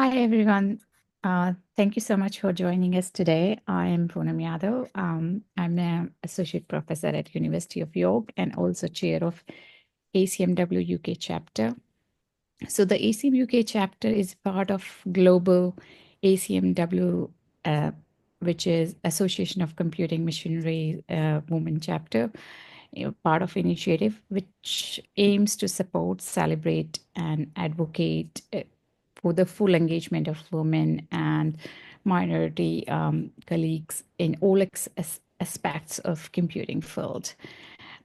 Hi, everyone. Thank you so much for joining us today. I am Poonam Yadav. I'm an associate professor at University of York and also chair of ACM-W UK chapter. So the ACM UK chapter is part of global ACM-W, which is Association of Computing Machinery Women chapter, part of initiative which aims to support, celebrate, and advocate for the full engagement of women and minority colleagues in all aspects of computing field.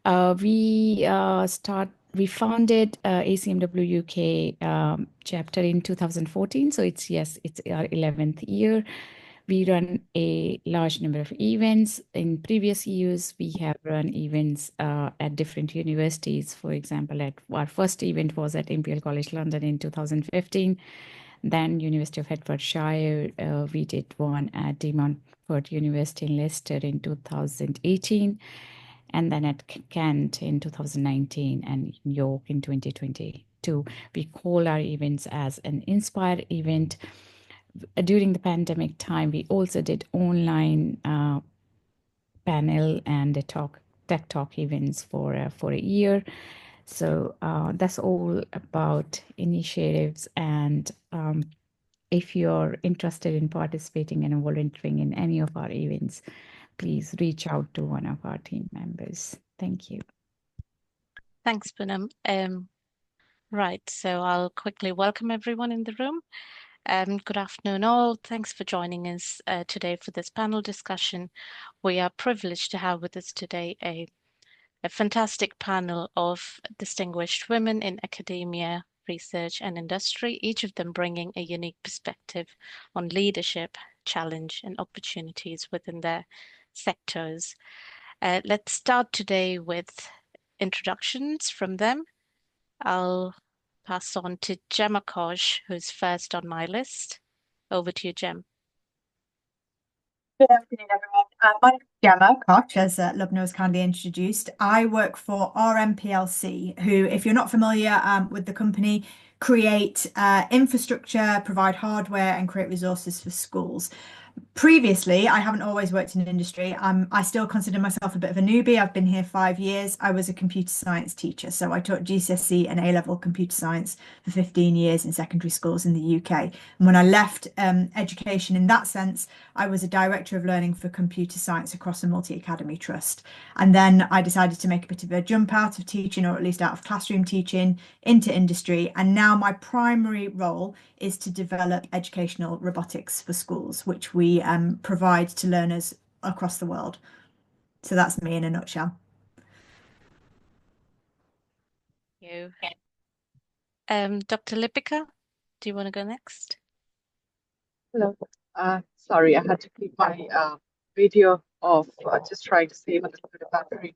We founded ACM-W UK chapter in 2014, so it's our 11th year. We run a large number of events. In previous years, we have run events at different universities. For example, our first event was at Imperial College London in 2015. Then University of Hertfordshire, we did one at De Montfort University in Leicester in 2018, and then at Kent in 2019 and York in 2022. We call our events as an Inspire event. During the pandemic time, we also did online panel and tech talk events for a year. So that's all about initiatives. And if you're interested in participating and volunteering in any of our events, please reach out to one of our team members. Thank you. Thanks, Poonam. Right, so I'll quickly welcome everyone in the room. Good afternoon all. Thanks for joining us today for this panel discussion. We are privileged to have with us today a fantastic panel of distinguished women in academia, research and industry, each of them bringing a unique perspective on leadership, challenge and opportunities within their sectors. Let's start today with introductions from them. I'll pass on to Gemma Koch, who's first on my list. Over to you, Gem. Good afternoon, everyone. My name is Gemma Koch, as Lubna was kindly introduced. I work for RMPLC, who, if you're not familiar with the company, create infrastructure, provide hardware, and create resources for schools. Previously, I haven't always worked in industry. I still consider myself a bit of a newbie. I've been here 5 years. I was a computer science teacher, so I taught GCSE and A-level computer science for 15 years in secondary schools in the UK. And when I left education in that sense, I was a director of learning for computer science across a multi-academy trust. And then I decided to make a bit of a jump out of teaching, or at least out of classroom teaching, into industry. And now my primary role is to develop educational robotics for schools, which we provide to learners across the world. So that's me in a nutshell. Thank you. Dr. Lipika, do you want to go next? Hello. Sorry, I had to keep my video off. Just trying to save a little bit of battery.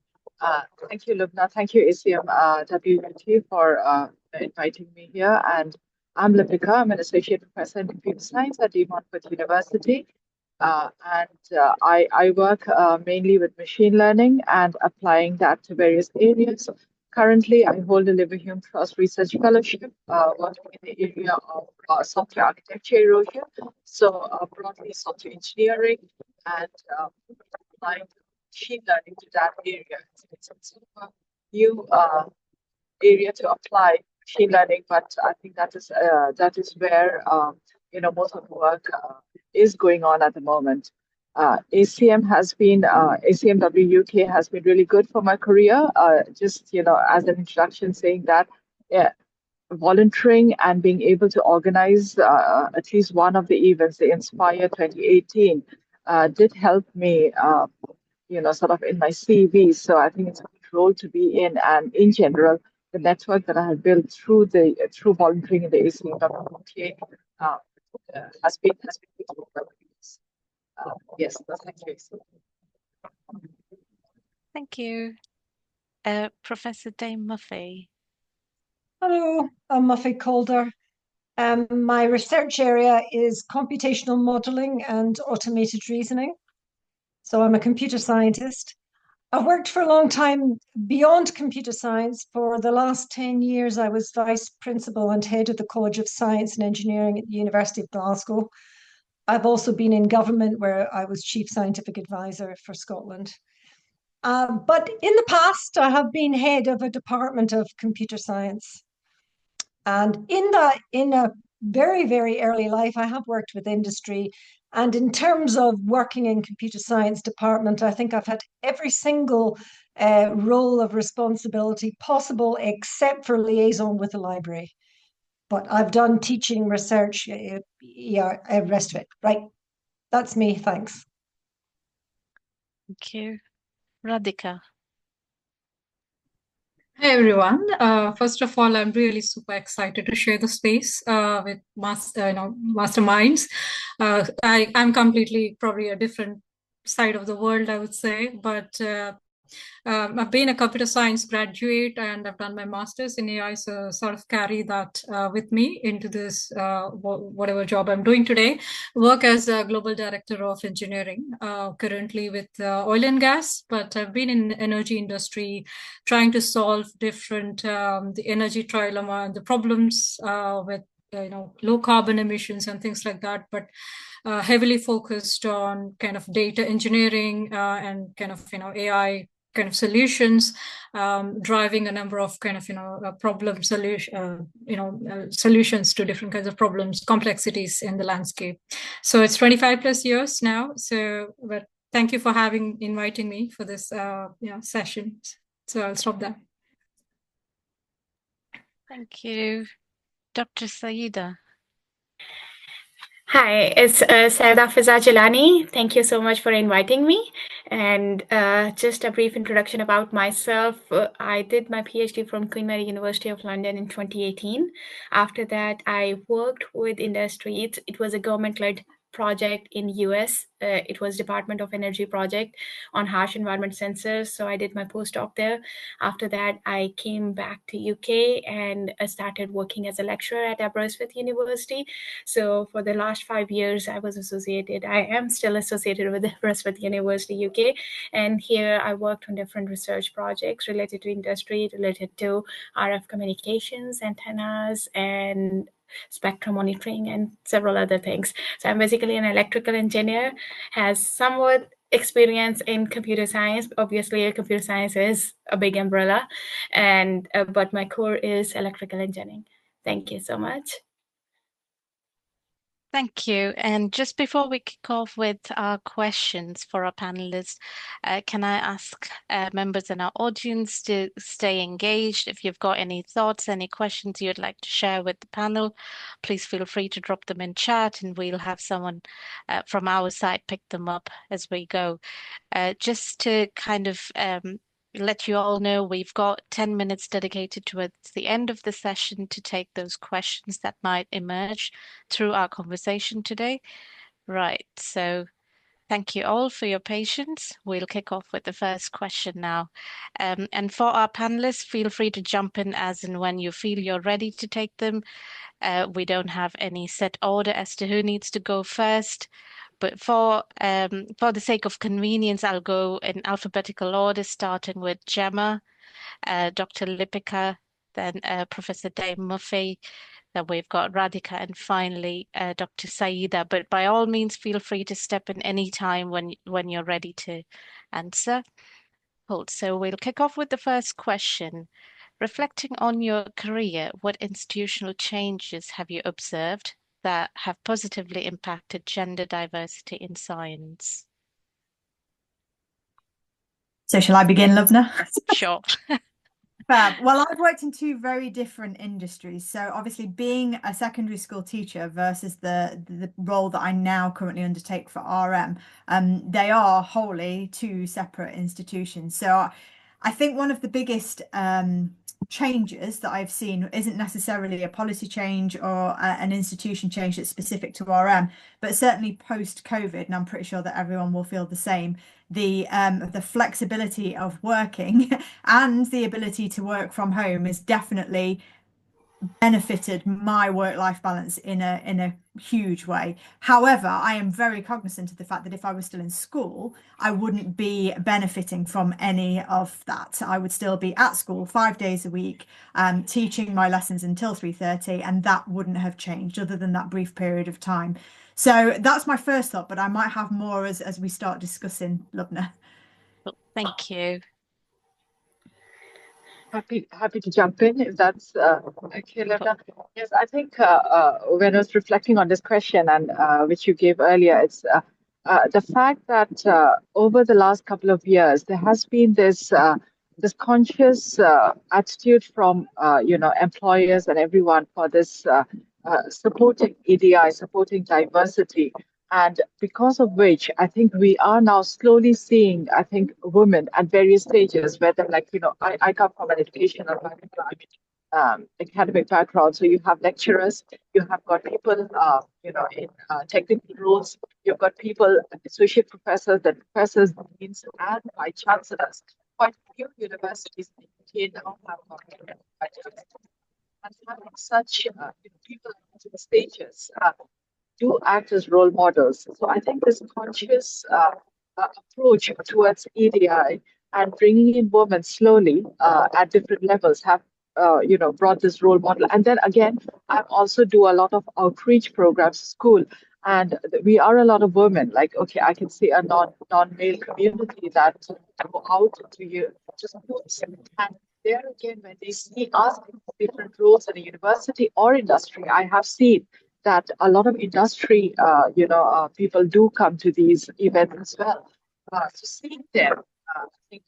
Thank you, Lubna. Thank you, ACM WUT, for inviting me here. And I'm Lipika. I'm an associate professor in computer science at De Montfort University. I work mainly with machine learning and applying that to various areas. Currently, I hold a Liverhulme Trust Research Fellowship, working in the area of software architecture erosion, so broadly software engineering, and applying machine learning to that area. It's sort of a new area to apply machine learning, but I think that is where most of the work is going on at the moment. ACM-W UK has been really good for my career. Just as an introduction, saying that volunteering and being able to organize at least one of the events, the Inspire 2018, did help me, sort of in my CV. So I think it's a good role to be in, and in general, the network that I have built through volunteering in the ACM-W UK has been good. Yes, thank you. Thank you. Professor Dame Muffy. Hello, I'm Muffy Calder. My research area is computational modeling and automated reasoning. So I'm a computer scientist. I've worked for a long time beyond computer science. For the last 10 years, I was vice principal and head of the College of Science and Engineering at the University of Glasgow. I've also been in government where I was chief scientific advisor for Scotland. But in the past, I have been head of a department of computer science. And in a very, very early life, I have worked with industry. And in terms of working in computer science department, I think I've had every single role of responsibility possible, except for liaison with the library. But I've done teaching, research, rest of it. Right. That's me. Thanks. Thank you. Radhika. Hey everyone. First of all, I'm really super excited to share the space with masterminds. I'm completely probably a different side of the world, I would say, but I've been a computer science graduate and I've done my master's in AI, so sort of carry that with me into this whatever job I'm doing today. Work as a global director of engineering, currently with oil and gas, but I've been in energy industry trying to solve different the energy trilemma and the problems with low carbon emissions and things like that, but heavily focused on kind of data engineering and kind of AI kind of solutions, driving a number of kind of problem solution solutions to different kinds of problems, complexities in the landscape. So it's 25 plus years now. So, but thank you for inviting me for this session. So I'll stop there. Thank you. Dr. Syeda. Hi, it's Syeda Fizzah Jilani. Thank you so much for inviting me. And just a brief introduction about myself. I did my PhD from Queen Mary University of London in 2018. After that, I worked with industry. It was a government-led project in US. It was Department of Energy project on harsh environment sensors. So I did my postdoc there. After that, I came back to UK and started working as a lecturer at Aberystwyth University. So for the last 5 years, I am still associated with Aberystwyth University UK. And here I worked on different research projects related to industry, related to RF communications, antennas, and spectrum monitoring and several other things. So I'm basically an electrical engineer, has somewhat experience in computer science. Obviously, computer science is a big umbrella, and but my core is electrical engineering. Thank you so much. Thank you. And just before we kick off with our questions for our panelists, can I ask members in our audience to stay engaged? If you've got any thoughts, any questions you'd like to share with the panel, please feel free to drop them in chat and we'll have someone from our side pick them up as we go. Just to kind of let you all know, we've got 10 minutes dedicated towards the end of the session to take those questions that might emerge through our conversation today. Right, so thank you all for your patience. We'll kick off with the first question now. And for our panelists, feel free to jump in as and when you feel you're ready to take them. We don't have any set order as to who needs to go first. But for the sake of convenience, I'll go in alphabetical order, starting with Gemma, Dr. Lipika, then Professor Dame Muffy, then we've got Radhika, and finally Dr. Syeda. But by all means, feel free to step in any time when you're ready to answer. So we'll kick off with the first question. Reflecting on your career, what institutional changes have you observed that have positively impacted gender diversity in science? So shall I begin, Lovna? Sure. Fab. Well, I've worked in two very different industries. So obviously being a secondary school teacher versus the role that I now currently undertake for RM, they are wholly two separate institutions. So I think one of the biggest changes that I've seen isn't necessarily a policy change or an institution change that's specific to RM, but certainly post-COVID, and I'm pretty sure that everyone will feel the same, the flexibility of working and the ability to work from home is definitely benefited my work-life balance in a huge way. However, I am very cognizant of the fact that if I was still in school, I wouldn't be benefiting from any of that. I would still be at school 5 days a week, teaching my lessons until 3:30, and that wouldn't have changed other than that brief period of time. So that's my first thought, but I might have more as we start discussing, Lubna. Thank you. Happy to jump in if that's okay, Lubna. Yes, I think when I was reflecting on this question and which you gave earlier, it's the fact that over the last couple of years there has been this conscious attitude from employers and everyone for this supporting EDI, supporting diversity. And because of which, I think we are now slowly seeing, I think, women at various stages, whether I come from an educational background, academic background. So you have lecturers, you have got people, in technical roles, you've got people, associate professors, then professors, deans, and vice chancellors. Quite a few universities in the UK now have got vice chancellors. And having such people at the stages do act as role models. So I think this conscious approach towards EDI and bringing in women slowly at different levels have brought this role model. And then again, I also do a lot of outreach programs at school. And we are a lot of women. Like, okay, I can see a non-male community that go out to schools. And there again, when they see us in different roles in a university or industry, I have seen that a lot of industry, people do come to these events as well. So seeing them, I think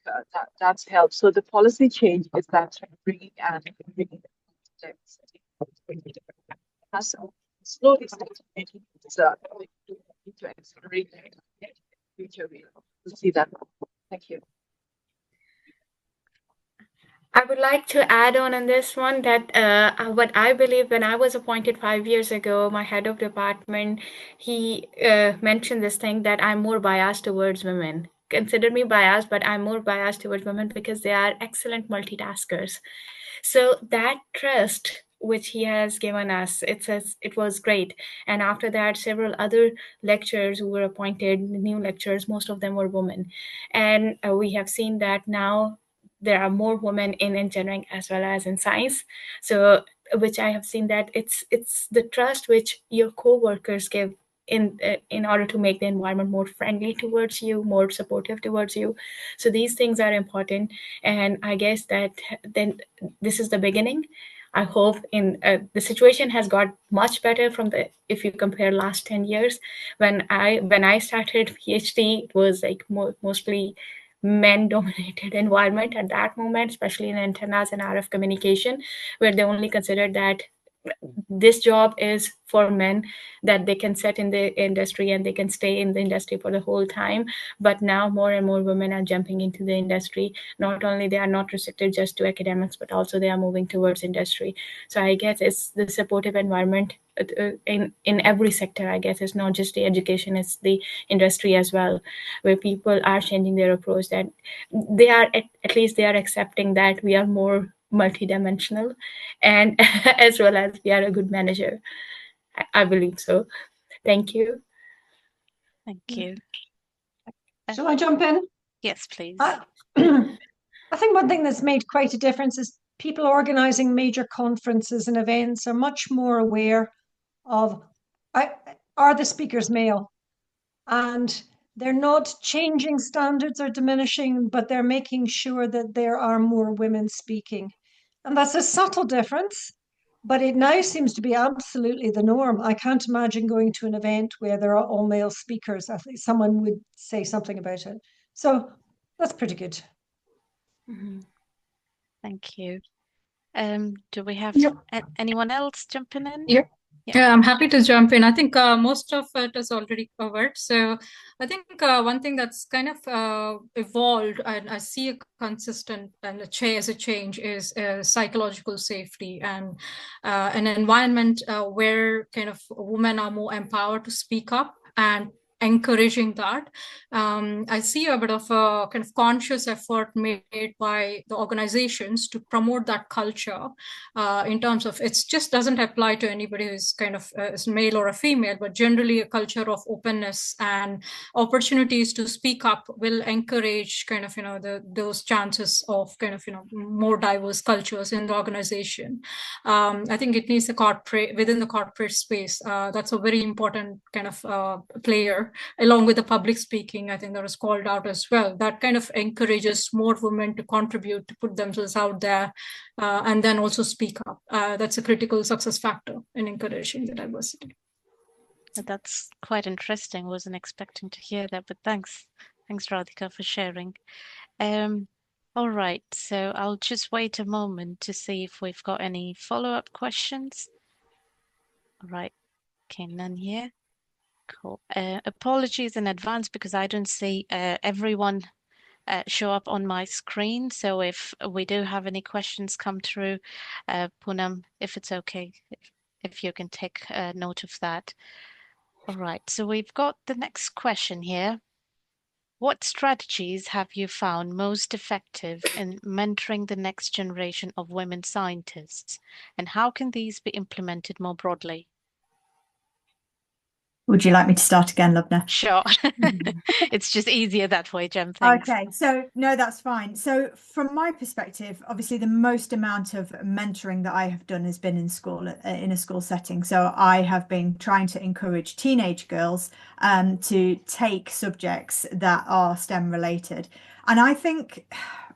that's helped. So the policy change is that bringing diversity. Has slowly started making it to accelerate in the future. We'll see that. Thank you. I would like to add on this one that what I believe when I was appointed 5 years ago, my head of department, he mentioned this thing that I'm more biased towards women. Consider me biased, but I'm more biased towards women because they are excellent multitaskers. So that trust which he has given us, it was great. And after that, several other lecturers who were appointed, new lecturers, most of them were women. And we have seen that now there are more women in engineering as well as in science. So, which I have seen that it's the trust which your co-workers give in order to make the environment more friendly towards you, more supportive towards you. So these things are important. And I guess that then this is the beginning. I hope the situation has got much better if you compare last 10 years. When I started PhD, it was like mostly men-dominated environment at that moment, especially in antennas and RF communication, where they only considered that this job is for men, that they can sit in the industry and they can stay in the industry for the whole time. But now more and more women are jumping into the industry. Not only they are not restricted just to academics, but also they are moving towards industry. So I guess it's the supportive environment in every sector. I guess it's not just the education, it's the industry as well, where people are changing their approach, that they are at least they are accepting that we are more multidimensional, and as well as we are a good manager. I believe so. Thank you. Thank you. Shall I jump in? Yes, please. I think one thing that's made quite a difference is people organizing major conferences and events are much more aware of, are the speakers male? And they're not changing standards or diminishing, but they're making sure that there are more women speaking. And that's a subtle difference, but it now seems to be absolutely the norm. I can't imagine going to an event where there are all male speakers. I think someone would say something about it. So that's pretty good. Mm-hmm. Thank you. Do we have anyone else jumping in? Yeah. Yeah, I'm happy to jump in. I think most of it is already covered. So I think one thing that's kind of evolved and I see a consistent and as a change is psychological safety and an environment where kind of women are more empowered to speak up and encouraging that. I see a bit of a kind of conscious effort made by the organizations to promote that culture in terms of it just doesn't apply to anybody who's kind of is male or a female, but generally a culture of openness and opportunities to speak up will encourage kind of, those chances of kind of, more diverse cultures in the organization. I think it needs within the corporate space. That's a very important kind of player, along with the public speaking. I think that was called out as well. That kind of encourages more women to contribute, to put themselves out there, and then also speak up. That's a critical success factor in encouraging the diversity. That's quite interesting. Wasn't expecting to hear that, but thanks, Radhika, for sharing. All right, so I'll just wait a moment to see if we've got any follow-up questions. All right, okay, none here. Cool. Apologies in advance because I don't see everyone show up on my screen. So if we do have any questions come through, Poonam, if it's okay, if you can take note of that. All right, so we've got the next question here. What strategies have you found most effective in mentoring the next generation of women scientists, and how can these be implemented more broadly? Would you like me to start again, Lubna? Sure. It's just easier that way, Gem. Thanks. Okay, so no, that's fine. So from my perspective, obviously the most amount of mentoring that I have done has been in school, in a school setting. So I have been trying to encourage teenage girls to take subjects that are STEM related. And I think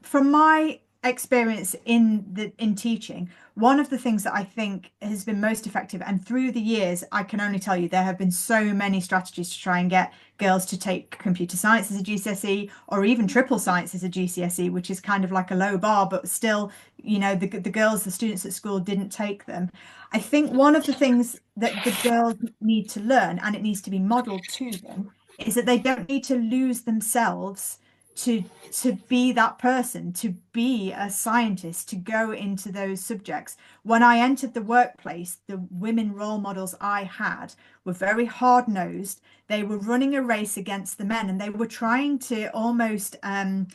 from my experience in teaching, one of the things that I think has been most effective, and through the years, I can only tell you there have been so many strategies to try and get girls to take computer science as a GCSE, or even triple science as a GCSE, which is kind of like a low bar, but still, the students at school didn't take them. I think one of the things that the girls need to learn, and it needs to be modeled to them, is that they don't need to lose themselves to be that person, to be a scientist, to go into those subjects. When I entered the workplace, the women role models I had were very hard-nosed. They were running a race against the men, and they were trying to almost I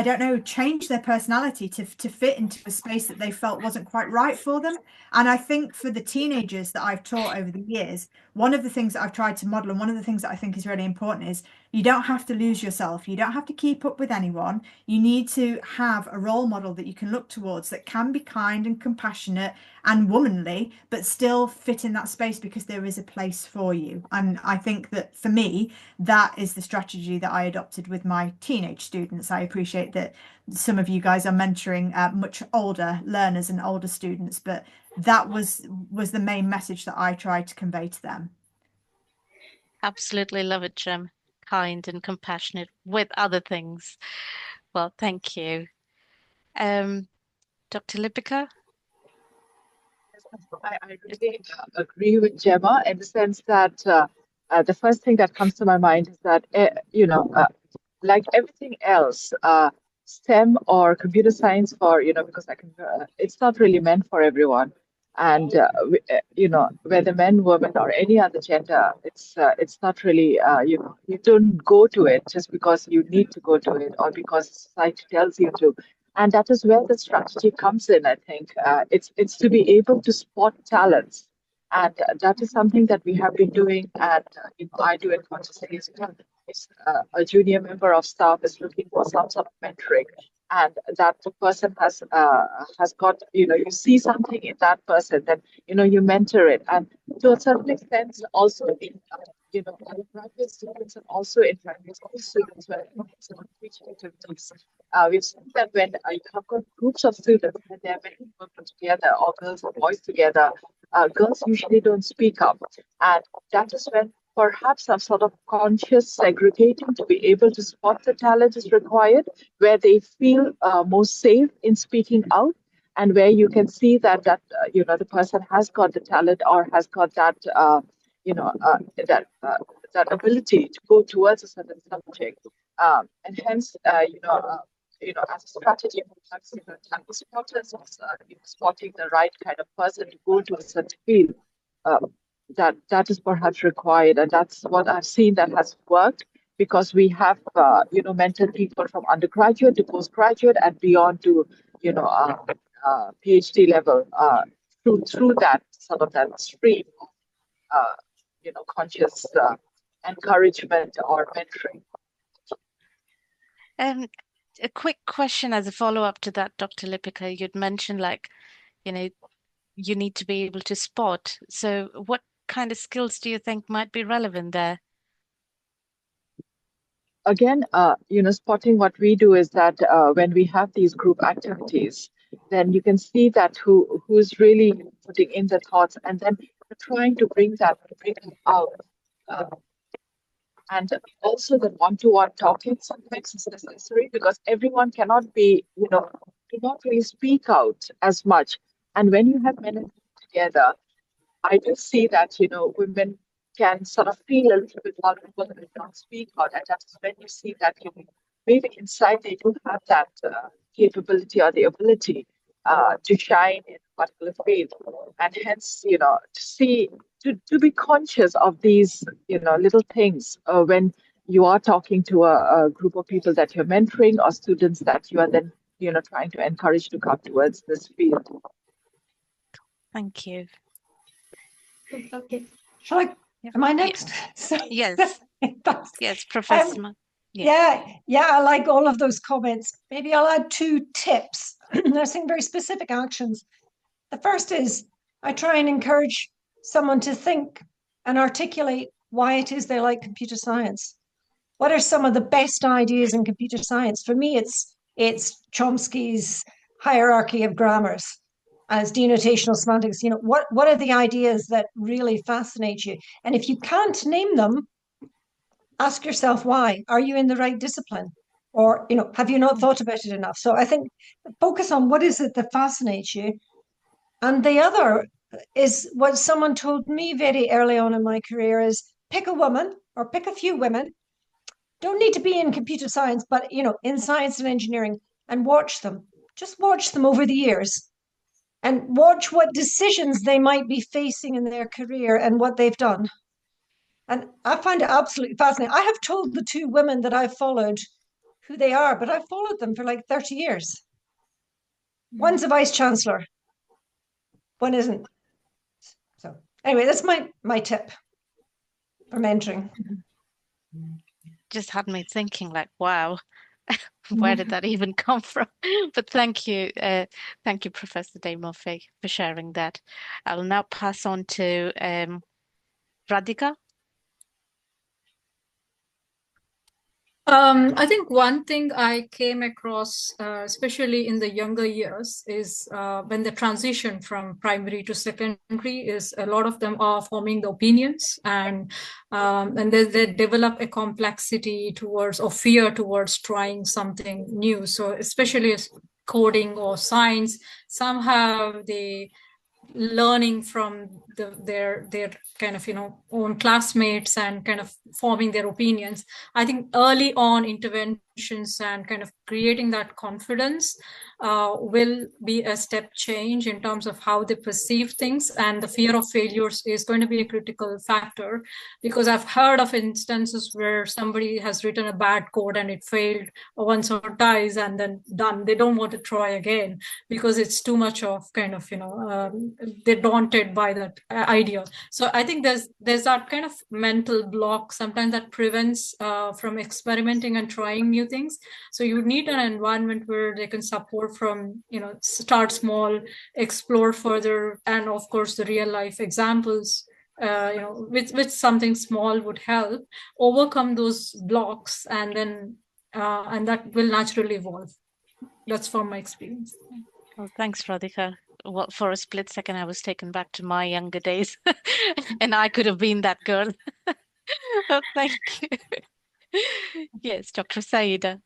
don't know, change their personality to fit into a space that they felt wasn't quite right for them. And I think for the teenagers that I've taught over the years, one of the things that I've tried to model, and one of the things that I think is really important, is you don't have to lose yourself. You don't have to keep up with anyone. You need to have a role model that you can look towards that can be kind and compassionate and womanly, but still fit in that space, because there is a place for you. And I think that for me, that is the strategy that I adopted with my teenage students. I appreciate that some of you guys are mentoring much older learners and older students, but that was the main message that I tried to convey to them. Absolutely love it, Gem. Kind and compassionate with other things. Well, thank you. Dr. Lipika? I really agree with Gemma in the sense that the first thing that comes to my mind is that, like everything else, STEM or computer science, because it's not really meant for everyone. And, whether men, women, or any other gender, it's not really, you don't go to it just because you need to go to it or because society tells you to. And that is where the strategy comes in, I think. It's to be able to spot talents. And that is something that we have been doing, and I do it consciously as well. If a junior member of staff is looking for some sort of mentoring, and that person has got, you see something in that person, then you mentor it, and to a certain extent, also in graduate students and also in primary school students, when teaching activities, we've seen that when you have got groups of students and they're very women together, or girls or boys together, girls usually don't speak up, and that is when perhaps some sort of conscious segregating to be able to spot the talent is required, where they feel more safe in speaking out, and where you can see that the person has got the talent or has got that that ability to go towards a certain subject, and hence as a strategy, perhaps talent spotters, spotting the right kind of person to go to a certain field. that is perhaps required, and that's what I've seen that has worked, because we have mentored people from undergraduate to postgraduate and beyond to PhD level through that sort of that stream of conscious encouragement or mentoring. A quick question as a follow-up to that, Dr. Lipika. You'd mentioned you need to be able to spot. So what kind of skills do you think might be relevant there? Again, spotting, what we do is that when we have these group activities, then you can see that who's really putting in the thoughts, and then trying to bring them out. And also the one-to-one talking sometimes is necessary, because everyone cannot be, do not really speak out as much. And when you have men and women together, I do see that, women can sort of feel a little bit vulnerable and not speak out. And that's when you see that, maybe inside they do have that capability or the ability to shine in a particular field. And hence, to be conscious of these, little things when you are talking to a group of people that you're mentoring, or students that you are then, trying to encourage to come towards this field. Thank you. Okay. Shall I? Am I next? Yes. Yes, Professor. Yeah, I like all of those comments. Maybe I'll add 2 tips. They're saying very specific actions. The first is I try and encourage someone to think and articulate why it is they like computer science. What are some of the best ideas in computer science? For me, it's Chomsky's hierarchy of grammars as denotational semantics. What are the ideas that really fascinate you? And if you can't name them, ask yourself why. Are you in the right discipline? Or, have you not thought about it enough? So I think focus on what is it that fascinates you. And the other is what someone told me very early on in my career is pick a woman or pick a few women. Don't need to be in computer science, but, in science and engineering, and watch them. Just watch them over the years and watch what decisions they might be facing in their career and what they've done. And I find it absolutely fascinating. I have told the 2 women that I've followed who they are, but I've followed them for like 30 years. One's a vice chancellor, one isn't. So anyway, that's my tip for mentoring. Just had me thinking like, wow, where did that even come from? But thank you, Professor Muffy, for sharing that. I'll now pass on to Radhika. I think one thing I came across, especially in the younger years, is when they transition from primary to secondary, is a lot of them are forming the opinions, and they develop a complexity towards, or fear towards, trying something new. So especially as coding or science, somehow they learning from their kind of own classmates and kind of forming their opinions. I think early on interventions and kind of creating that confidence will be a step change in terms of how they perceive things, and the fear of failures is going to be a critical factor, because I've heard of instances where somebody has written a bad code and it failed once or twice and then done. They don't want to try again because it's too much of kind of they're daunted by that idea. So I think there's that kind of mental block sometimes that prevents from experimenting and trying new things. So you need an environment where they can support from start small, explore further, and of course the real life examples with something small would help overcome those blocks, and then and that will naturally evolve. That's from my experience. Well, thanks, Radhika. Well, for a split second, I was taken back to my younger days, and I could have been that girl. Oh, thank you. Yes, Dr. Syeda.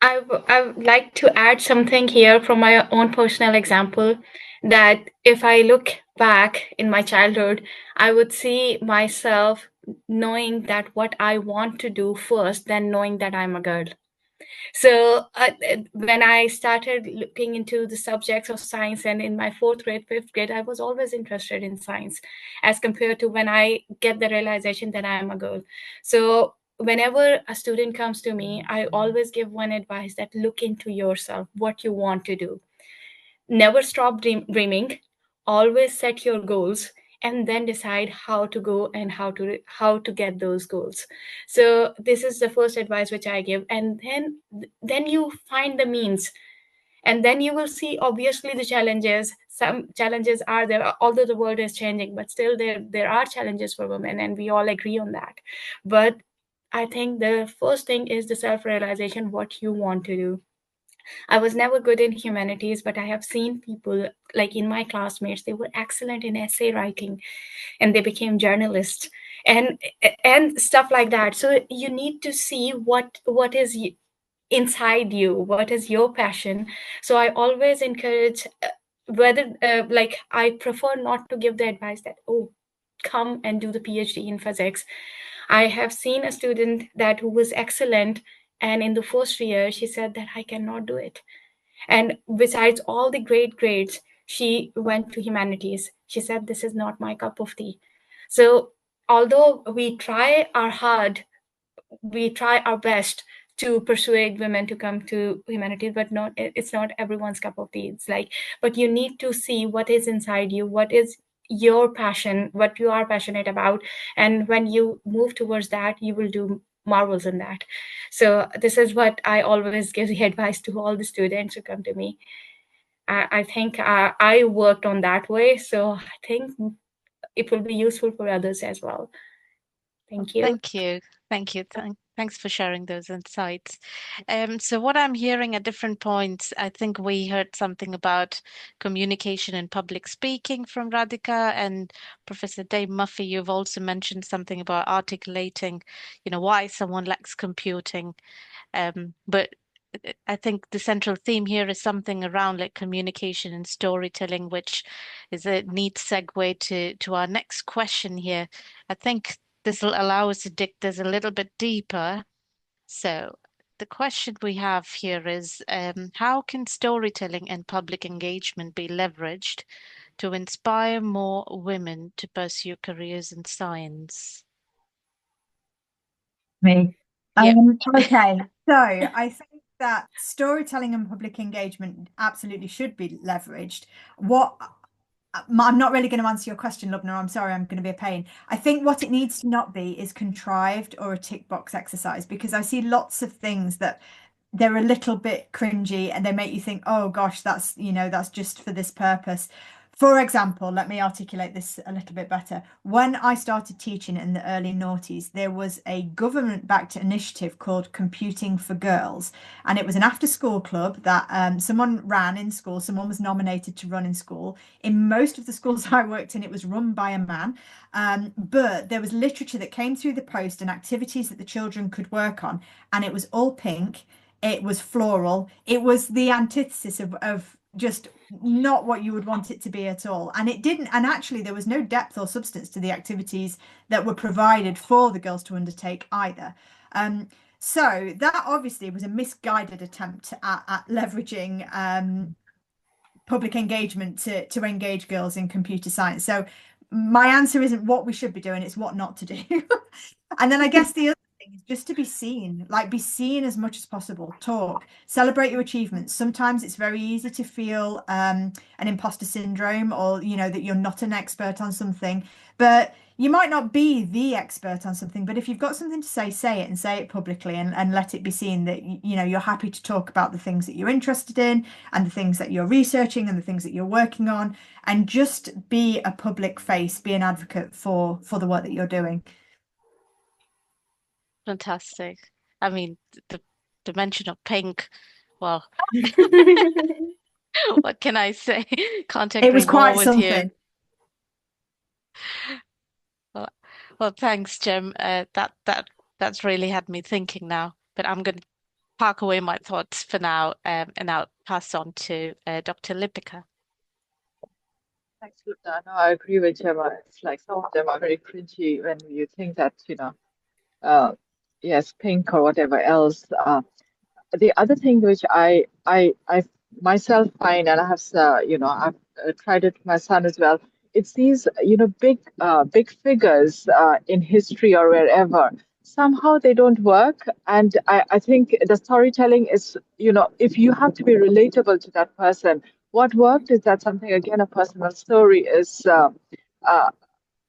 I would like to add something here from my own personal example, that if I look back in my childhood, I would see myself knowing that what I want to do first, then knowing that I'm a girl. So when I started looking into the subjects of science, and in my 4th grade, 5th grade, I was always interested in science, as compared to when I get the realization that I am a girl. So whenever a student comes to me, I always give one advice, that look into yourself, what you want to do. Never stop dreaming, always set your goals, and then decide how to go and how to get those goals. So this is the first advice which I give, and then you find the means, and then you will see obviously the challenges. Some challenges are there, although the world is changing, but still there are challenges for women, and we all agree on that. But I think the first thing is the self-realization, what you want to do. I was never good in humanities, but I have seen people, like in my classmates, they were excellent in essay writing, and they became journalists and stuff like that. So you need to see what is inside you, what is your passion. So I always encourage, whether like, I prefer not to give the advice that, oh, come and do the PhD in physics. I have seen a student that who was excellent, and in the first year she said that I cannot do it. And besides all the great grades, she went to humanities. She said, this is not my cup of tea. So although we try our best to persuade women to come to humanities, but it's not everyone's cup of tea. It's like, but you need to see what is inside you, what is your passion, what you are passionate about. And when you move towards that, you will do marvels in that. So this is what I always give the advice to all the students who come to me. I think I worked on that way, so I think it will be useful for others as well. Thank you. Thank you. Thank you. Thanks for sharing those insights. So what I'm hearing at different points, I think we heard something about communication and public speaking from Radhika, and Professor Dave Muffy, you've also mentioned something about articulating, why someone likes computing. But I think the central theme here is something around like communication and storytelling, which is a neat segue to our next question here. I think this will allow us to dig this a little bit deeper. So the question we have here is, how can storytelling and public engagement be leveraged to inspire more women to pursue careers in science? Me. Yep. Okay, so I think that storytelling and public engagement absolutely should be leveraged. I'm not really going to answer your question, Lubna. I'm sorry, I'm going to be a pain. I think what it needs to not be is contrived or a tick box exercise, because I see lots of things that they're a little bit cringy and they make you think, oh gosh, that's just for this purpose. For example, let me articulate this a little bit better. When I started teaching in the early noughties, there was a government-backed initiative called Computing for Girls, and it was an after-school club that someone ran in school. Someone was nominated to run in school. In most of the schools I worked in, it was run by a man, but there was literature that came through the post and activities that the children could work on, and it was all pink. It was floral. It was the antithesis of just not what you would want it to be at all. And it didn't, and actually there was no depth or substance to the activities that were provided for the girls to undertake either. So that obviously was a misguided attempt at leveraging public engagement to engage girls in computer science. So my answer isn't what we should be doing, it's what not to do. And then I guess the other thing is just to be seen, like be seen as much as possible, talk, celebrate your achievements. Sometimes it's very easy to feel an imposter syndrome, or that you're not an expert on something, but you might not be the expert on something. But if you've got something to say it, and say it publicly, and let it be seen that you're happy to talk about the things that you're interested in, and the things that you're researching, and the things that you're working on, and just be a public face, be an advocate for the work that you're doing. Fantastic. I mean, the mention of pink, well, what can I say? Can't It was agree more quite with you. something. Well, thanks, Jim. That's really had me thinking now. But I'm going to park away my thoughts for now, and I'll pass on to Dr. Lipika. Thanks, Lubna. No, I agree with Gemma. It's like some of them are very cringy when you think that, yes, pink or whatever else. the other thing which I myself find, and I have I've tried it with my son as well. It's these big figures in history or wherever. Somehow they don't work, and I think the storytelling is, if you have to be relatable to that person, what worked is that something, again, a personal story uh,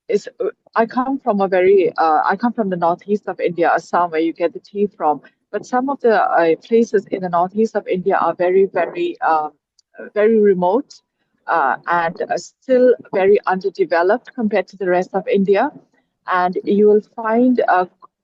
is I come from the northeast of India, Assam, where you get the tea from. But some of the places in the northeast of India are very remote and still very underdeveloped compared to the rest of India. And you will find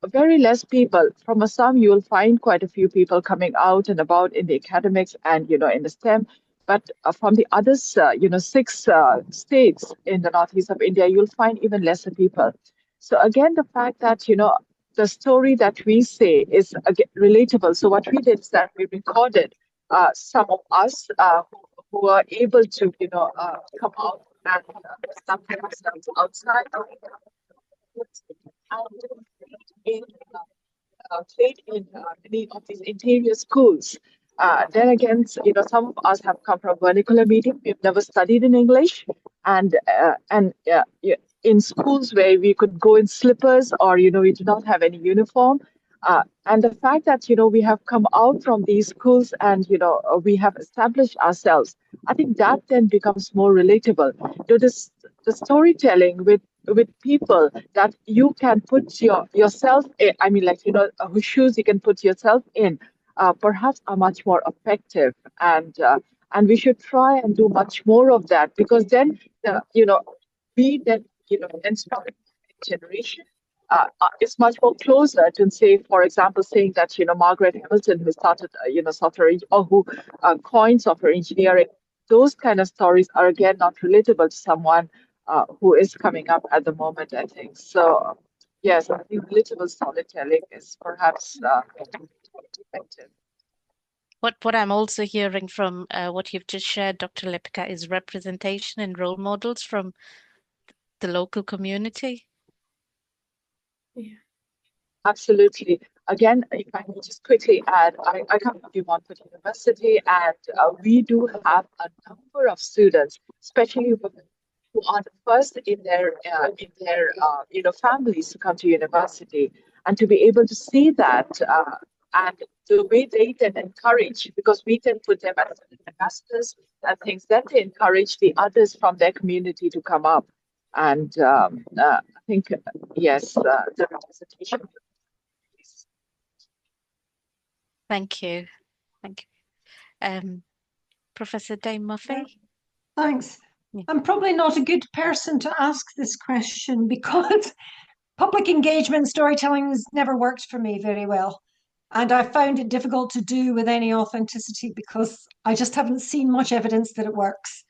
very less people from Assam. You will find quite a few people coming out and about in the academics and in the STEM. But from the others, six states in the northeast of India, you'll find even lesser people. So again, the fact that, the story that we say is again, relatable. So what we did is that we recorded some of us who are able to, come out and start themselves outside. And played in many of these interior schools. Then again, some of us have come from vernacular medium. We've never studied in English, and in schools where we could go in slippers or we do not have any uniform. And the fact that we have come out from these schools and we have established ourselves, I think that then becomes more relatable. The storytelling with people that you can put yourself in, I mean, like whose shoes you can put yourself in, perhaps are much more effective, and we should try and do much more of that, because then we then inspire the generation. It's much more closer to, say, for example, saying that Margaret Hamilton, who started software or who coined software engineering. Those kind of stories are again not relatable to someone who is coming up at the moment, I think. So yes, I think relatable storytelling is perhaps effective. What I'm also hearing from what you've just shared, Dr. Lipika, is representation and role models from the local community. Yeah. Absolutely. Again, if I can just quickly add, I come from Montfort University, and we do have a number of students, especially women, who are the first in their families to come to university, and to be able to see that and the way they then encourage, because we then put them as ambassadors and things, then they encourage the others from their community to come up. And I think, yes, the representation. Thank you. Thank you. Professor Dame Muffy? Thanks. Yeah. I'm probably not a good person to ask this question because public engagement storytelling has never worked for me very well. And I found it difficult to do with any authenticity because I just haven't seen much evidence that it works.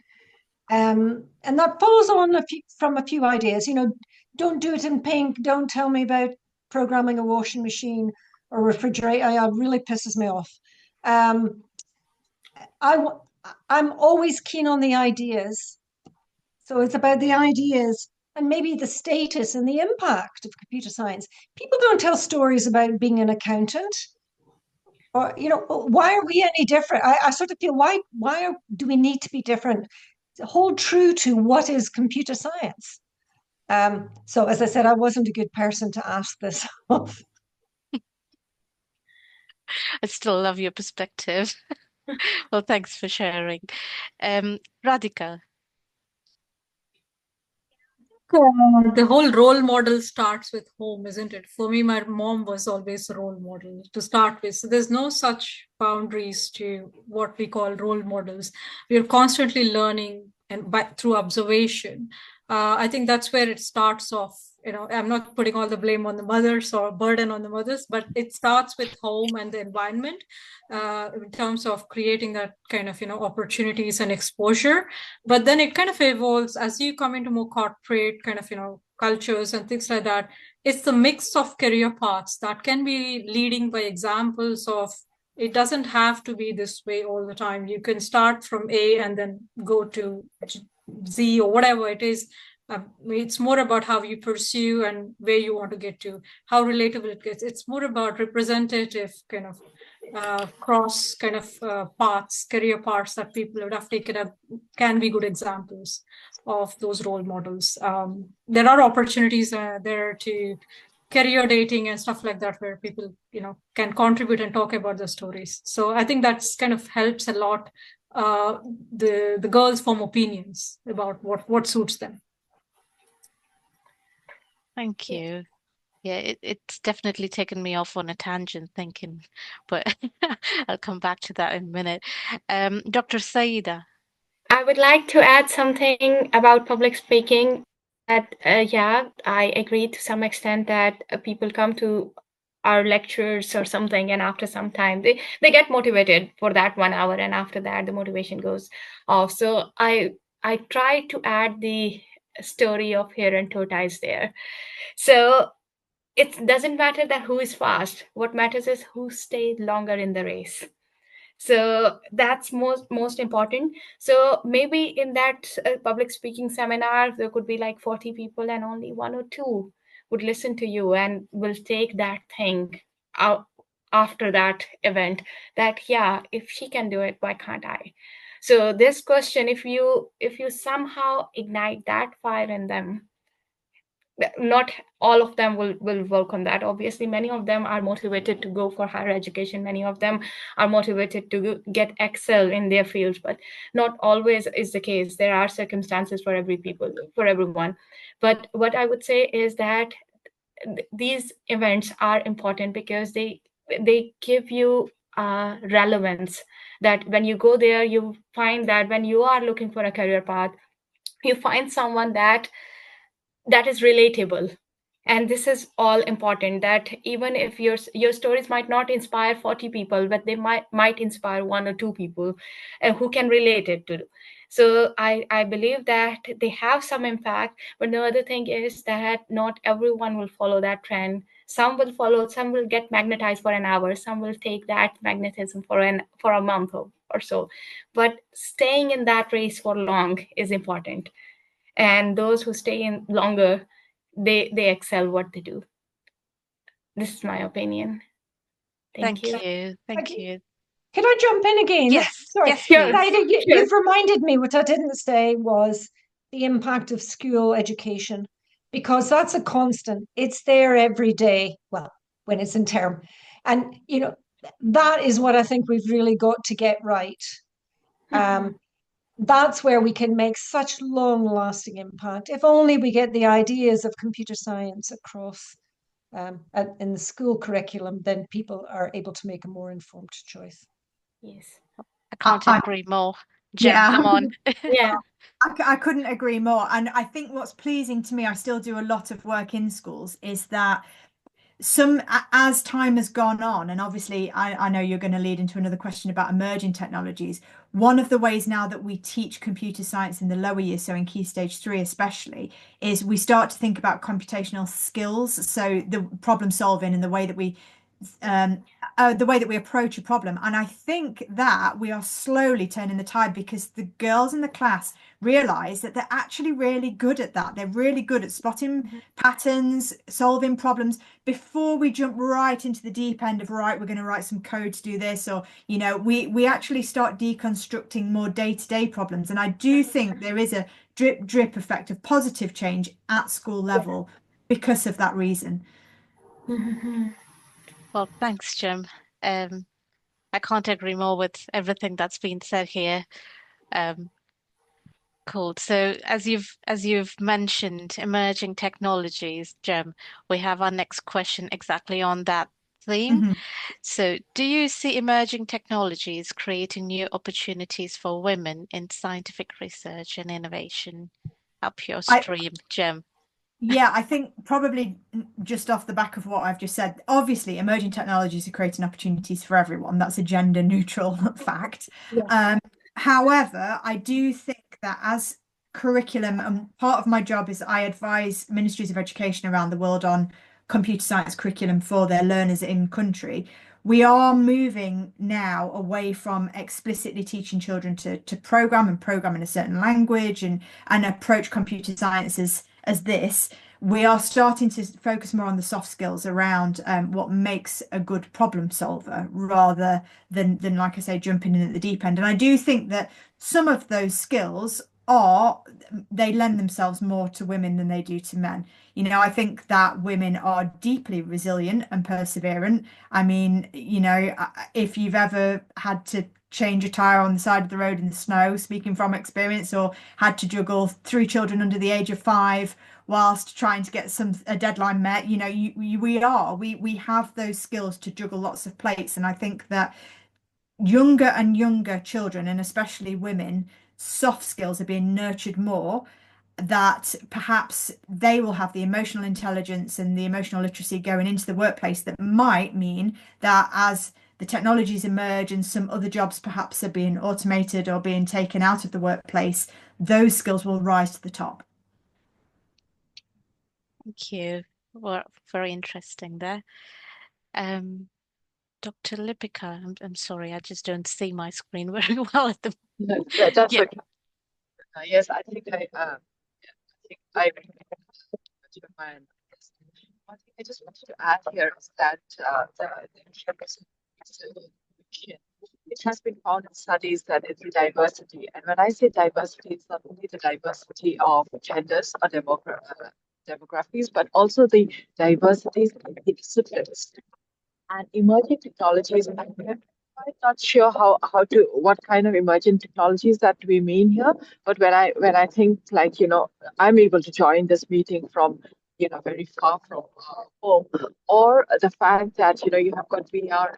And that follows on from a few ideas. Don't do it in pink. Don't tell me about programming a washing machine or refrigerator. It really pisses me off. I'm always keen on the ideas. So it's about the ideas and maybe the status and the impact of computer science. People don't tell stories about being an accountant. Or, why are we any different? I sort of feel, why do we need to be different? Hold true to what is computer science. So as I said, I wasn't a good person to ask this of. I still love your perspective. Well, thanks for sharing. Radhika. The whole role model starts with home, isn't it? For me, my mom was always a role model to start with. So there's no such boundaries to what we call role models. We are constantly learning and through observation. I think that's where it starts off. I'm not putting all the blame on the mothers or burden on the mothers, but it starts with home and the environment in terms of creating that kind of, opportunities and exposure. But then it kind of evolves as you come into more corporate kind of, cultures and things like that. It's the mix of career paths that can be leading by examples of, it doesn't have to be this way all the time. You can start from A and then go to Z or whatever it is. It's more about how you pursue and where you want to get to, how relatable it gets. It's more about representative kind of cross kind of paths, career paths that people would have taken up can be good examples of those role models. There are opportunities there to career dating and stuff like that, where people, can contribute and talk about their stories. So I think that's kind of helps a lot. The girls form opinions about what suits them. Thank you. Yeah, it's definitely taken me off on a tangent thinking, but I'll come back to that in a minute. Dr. Syeda. I would like to add something about public speaking. That yeah, I agree to some extent that people come to our lectures or something, and after some time they get motivated for that 1 hour, and after that the motivation goes off. So I try to add the story of hair and toe ties there. So it doesn't matter that who is fast. What matters is who stayed longer in the race. So that's most important. So maybe in that public speaking seminar, there could be like 40 people and only 1 or 2 would listen to you and will take that thing out after that event, that yeah, if she can do it, why can't I? So this question, if you somehow ignite that fire in them, not all of them will work on that. Obviously, many of them are motivated to go for higher education. Many of them are motivated to get excel in their fields, but not always is the case. There are circumstances for everyone. But what I would say is that these events are important because they give you relevance, that when you go there, you find that when you are looking for a career path, you find someone that is relatable. And this is all important, that even if your stories might not inspire 40 people, but they might inspire 1 or 2 people who can relate it to. So I believe that they have some impact. But the other thing is that not everyone will follow that trend. Some will follow, some will get magnetized for an hour, some will take that magnetism for a month or so. But staying in that race for long is important. And those who stay in longer, they excel what they do. This is my opinion. Thank you. Thank you. Can I jump in again? Yes. Sorry. Yes, please. Syeda, you've reminded me, what I didn't say was the impact of school education, because that's a constant. It's there every day. Well, when it's in term. And, that is what I think we've really got to get right. That's where we can make such long-lasting impact. If only we get the ideas of computer science across in the school curriculum, then people are able to make a more informed choice. Yes. I can't agree more. Gem, Yeah. come on. Yeah. I couldn't agree more. And I think what's pleasing to me, I still do a lot of work in schools, is that as time has gone on, and obviously I know you're going to lead into another question about emerging technologies. One of the ways now that we teach computer science in the lower years, so in Key Stage 3 especially, is we start to think about computational skills. So the problem solving and the way that we approach a problem. And I think that we are slowly turning the tide, because the girls in the class realize that they're actually really good at that. They're really good at spotting patterns, solving problems, before we jump right into the deep end of, right, we're going to write some code to do this, or we actually start deconstructing more day-to-day problems. And I do think there is a drip effect of positive change at school level because of that reason. Well, thanks, Gem. I can't agree more with everything that's been said here. Cool. So as you've mentioned, emerging technologies, Gem, we have our next question exactly on that theme. So do you see emerging technologies creating new opportunities for women in scientific research and innovation? Up your stream, Gem. Yeah, I think probably just off the back of what I've just said, obviously emerging technologies are creating opportunities for everyone. That's a gender neutral fact. Yeah. However, I do think that as curriculum, part of my job is I advise ministries of education around the world on computer science curriculum for their learners in country. We are moving now away from explicitly teaching children to program in a certain language and approach computer science as as this, we are starting to focus more on the soft skills around what makes a good problem solver, rather than like I say, jumping in at the deep end. And I do think that some of those skills they lend themselves more to women than they do to men. You know, I think that women are deeply resilient and perseverant. I mean, you know, if you've ever had to change a tire on the side of the road in the snow, speaking from experience, or had to juggle 3 children under the age of 5 whilst trying to get a deadline met, you know, we have those skills to juggle lots of plates. And I think that younger and younger children, and especially women, soft skills are being nurtured more, that perhaps they will have the emotional intelligence and the emotional literacy going into the workplace that might mean that as the technologies emerge and some other jobs perhaps are being automated or being taken out of the workplace, those skills will rise to the top. Thank you. Well, very interesting there. Dr. Lipika, I'm sorry, I just don't see my screen very well at the moment. That's Yeah. okay. Yes, I think I one thing I just wanted to add here is that it has been found in studies that it's the diversity. And when I say diversity, it's not only the diversity of genders or demographies, but also the diversities in the disciplines. And emerging technologies, I'm quite not sure what kind of emerging technologies that we mean here. But when I think, like, you know, I'm able to join this meeting from, you know, very far from home, or the fact that, you know, you have got VR,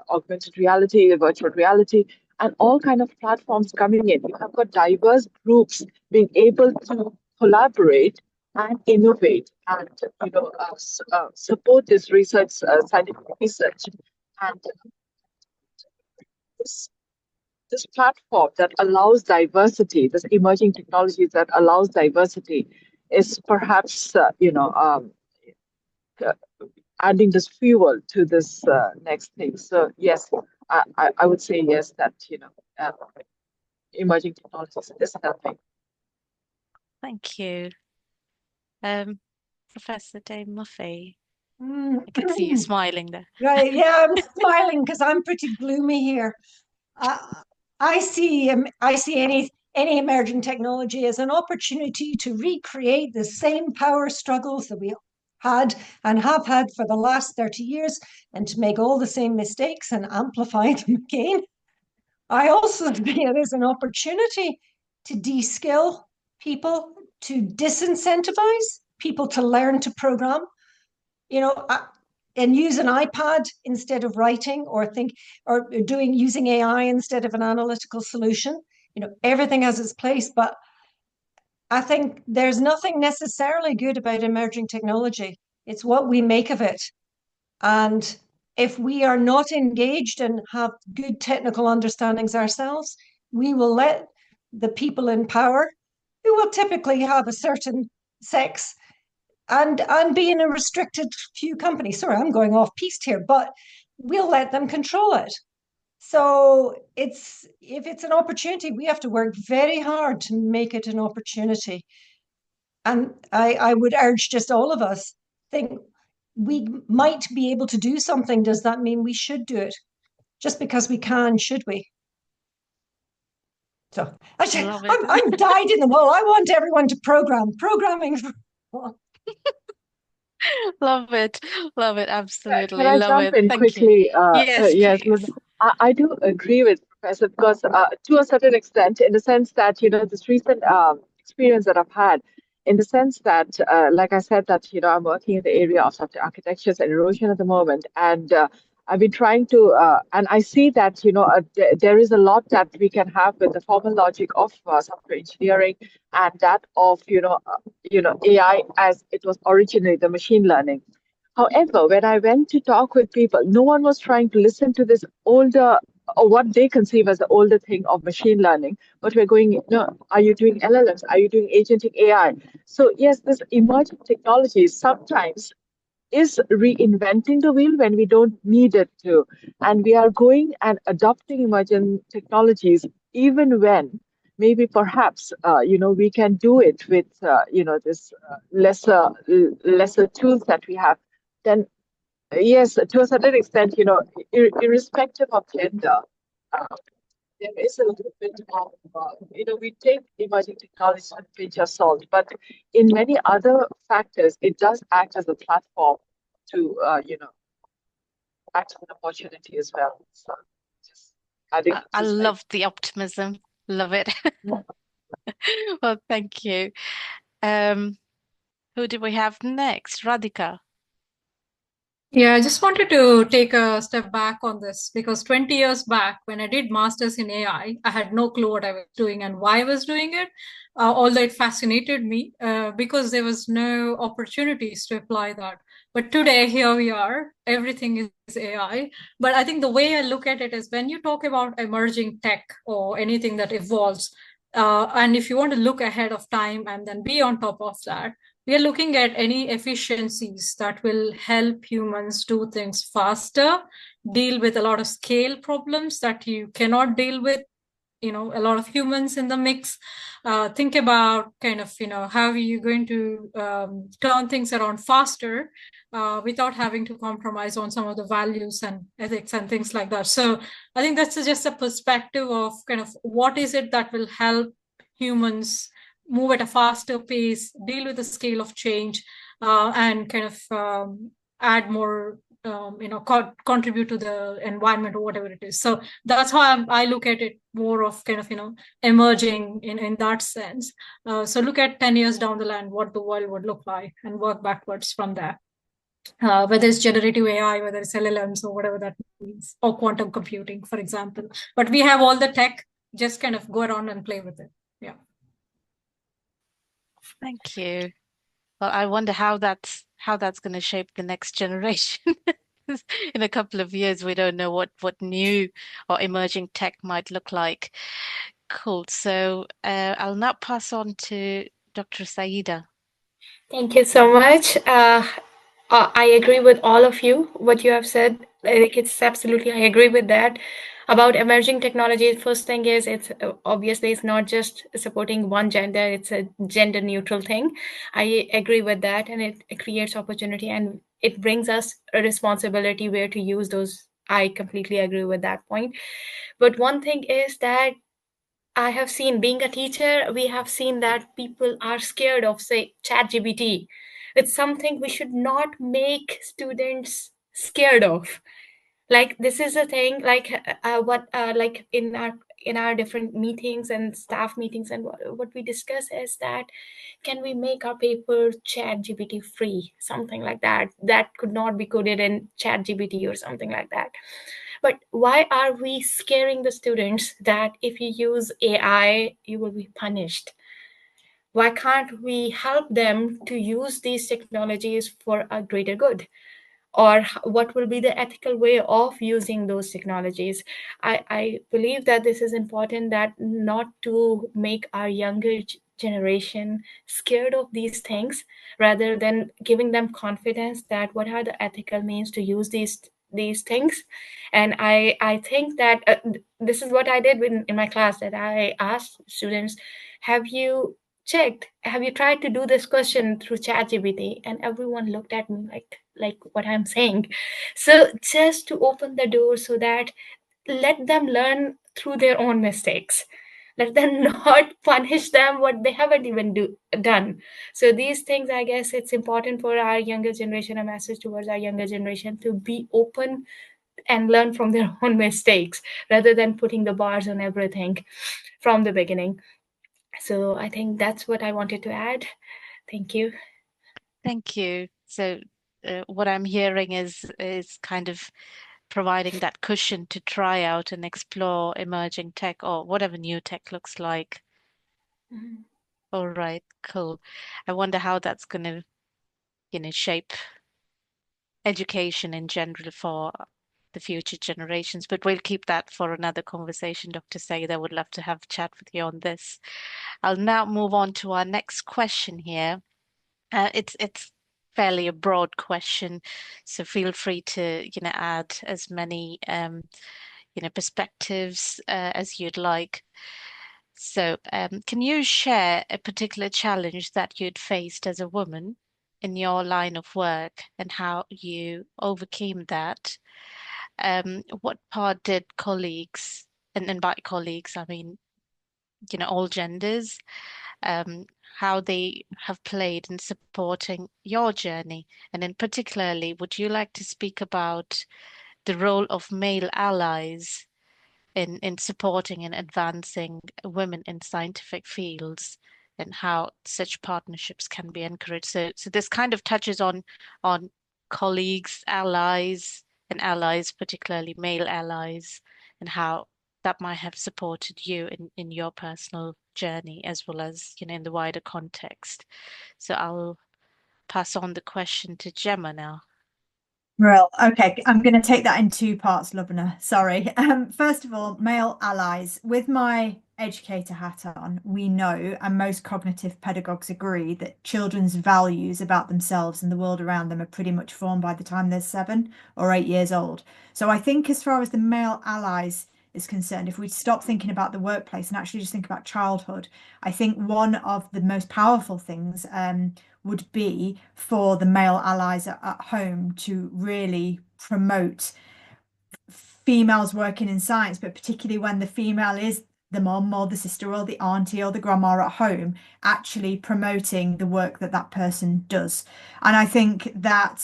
augmented reality, virtual reality, and all kind of platforms coming in. You have got diverse groups being able to collaborate and innovate and, you know, support this research, scientific research. And this platform that allows diversity, this emerging technologies that allows diversity, is perhaps adding this fuel to this next thing. So yes, I would say yes, that, you know, emerging technologies is helping. Thank you. Professor Dame Muffy, I can see you smiling there. Right, yeah, I'm smiling because I'm pretty gloomy here. I see any emerging technology as an opportunity to recreate the same power struggles that we had and have had for the last 30 years, and to make all the same mistakes and amplify them again. I also see it as an opportunity to de-skill people, to disincentivize people to learn to program, you know, and use an iPad instead of writing, or using AI instead of an analytical solution. You know, everything has its place, but I think there's nothing necessarily good about emerging technology. It's what we make of it. And if we are not engaged and have good technical understandings ourselves, we will let the people in power, who will typically have a certain sex and be in a restricted few companies. Sorry, I'm going off piste here, but we'll let them control it. So if it's an opportunity, we have to work very hard to make it an opportunity. And I would urge just all of us, think we might be able to do something. Does that mean we should do it? Just because we can, should we? So I'm dyed in the wool. I want everyone to programming. Love it, absolutely. Can I love jump it. in Thank quickly? you. Yes, Yes, please. I do agree with Professor, because to a certain extent, in the sense that, you know, this recent experience that I've had, in the sense that, like I said, that, you know, I'm working in the area of software architectures and erosion at the moment, and I've been trying to, and I see that, you know, there is a lot that we can have with the formal logic of software engineering, and that of, AI as it was originally the machine learning. However, when I went to talk with people, no one was trying to listen to this older, or what they conceive as the older thing of machine learning, but we're going, no, are you doing LLMs? Are you doing agentic AI? So yes, this emerging technology sometimes is reinventing the wheel when we don't need it to. And we are going and adopting emerging technologies even when maybe perhaps we can do it with this lesser tools that we have. Then yes, to a certain extent, irrespective of gender, there is a little bit of, we take emerging technologies with a pinch of salt, but in many other factors, it does act as a platform to, act as an opportunity as well. So just adding I to love the optimism. Love it. Well, thank you. Who do we have next? Radhika. Yeah, I just wanted to take a step back on this because 20 years back, when I did masters in AI, I had no clue what I was doing and why I was doing it. Although it fascinated me because there was no opportunities to apply that. But today, here we are. Everything is AI. But I think the way I look at it is when you talk about emerging tech or anything that evolves, and if you want to look ahead of time and then be on top of that, we are looking at any efficiencies that will help humans do things faster, deal with a lot of scale problems that you cannot deal with, a lot of humans in the mix. Think about kind of, how are you going to turn things around faster without having to compromise on some of the values and ethics and things like that. So I think that's just a perspective of kind of what is it that will help humans move at a faster pace, deal with the scale of change, and kind of add more, contribute to the environment or whatever it is. So that's how I look at it, more of kind of, emerging in that sense. So look at 10 years down the line, what the world would look like and work backwards from there. Whether it's generative AI, whether it's LLMs or whatever that means, or quantum computing, for example. But we have all the tech, just kind of go around and play with it. Yeah. Thank you. Well, I wonder how that's going to shape the next generation. In a couple of years, we don't know what new or emerging tech might look like. Cool. So I'll now pass on to Dr. Syeda. Thank you so much. I agree with all of you, what you have said. I think it's absolutely, I agree with that. About emerging technology, first thing is it's obviously it's not just supporting one gender, it's a gender neutral thing. I agree with that, and it creates opportunity and it brings us a responsibility where to use those. I completely agree with that point. But one thing is that I have seen, being a teacher, we have seen that people are scared of, say, ChatGPT. It's something we should not make students scared of. Like this is a thing. Like like in our different meetings and staff meetings, and what we discuss is that can we make our paper ChatGPT free, something like that. That could not be coded in ChatGPT or something like that. But why are we scaring the students that if you use AI, you will be punished? Why can't we help them to use these technologies for a greater good? Or what will be the ethical way of using those technologies? I believe that this is important, that not to make our younger generation scared of these things, rather than giving them confidence that what are the ethical means to use these things. And I think that this is what I did in my class, that I asked students, have you tried to do this question through ChatGPT? And everyone looked at me like what I'm saying. So just to open the door so that let them learn through their own mistakes. Let them not punish them what they haven't even done. So these things, I guess it's important for our younger generation, a message towards our younger generation, to be open and learn from their own mistakes rather than putting the bars on everything from the beginning. So I think that's what I wanted to add. Thank you. Thank you. So what I'm hearing is kind of providing that cushion to try out and explore emerging tech or whatever new tech looks like. Mm-hmm. All right, cool. I wonder how that's going to, shape education in general for the future generations, but we'll keep that for another conversation. Dr. Syeda, would love to have a chat with you on this. I'll now move on to our next question here. It's fairly a broad question, so feel free to add as many perspectives as you'd like. So can you share a particular challenge that you'd faced as a woman in your line of work and how you overcame that? What part did colleagues, and by colleagues, I mean, all genders, how they have played in supporting your journey? And in particularly, would you like to speak about the role of male allies in supporting and advancing women in scientific fields and how such partnerships can be encouraged? So this kind of touches on colleagues, allies, and allies, particularly male allies, and how that might have supported you in your personal journey as well as in the wider context. So I'll pass on the question to Gemma now. Well, okay, I'm going to take that in two parts, Lubna. Sorry. First of all, male allies. With my educator hat on, we know, and most cognitive pedagogues agree, that children's values about themselves and the world around them are pretty much formed by the time they're 7 or 8 years old. So I think as far as the male allies is concerned, if we stop thinking about the workplace and actually just think about childhood, I think one of the most powerful things would be for the male allies at home to really promote females working in science, but particularly when the female is the mom or the sister or the auntie or the grandma at home, actually promoting the work that that person does. And I think that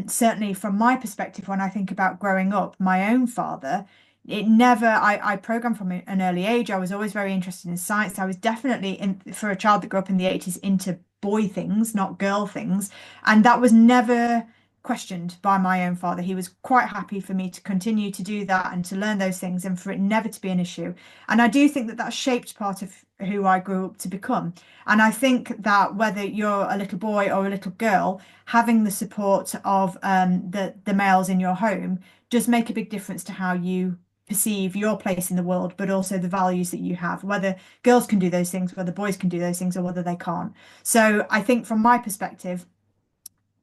certainly from my perspective, when I think about growing up, my own father, I programmed from an early age. I was always very interested in science. I was definitely, for a child that grew up in the 80s, into boy things, not girl things. And that was never questioned by my own father. He was quite happy for me to continue to do that and to learn those things and for it never to be an issue. And I do think that that shaped part of who I grew up to become. And I think that whether you're a little boy or a little girl, having the support of the males in your home does make a big difference to how you perceive your place in the world, but also the values that you have, whether girls can do those things, whether boys can do those things, or whether they can't. So I think from my perspective,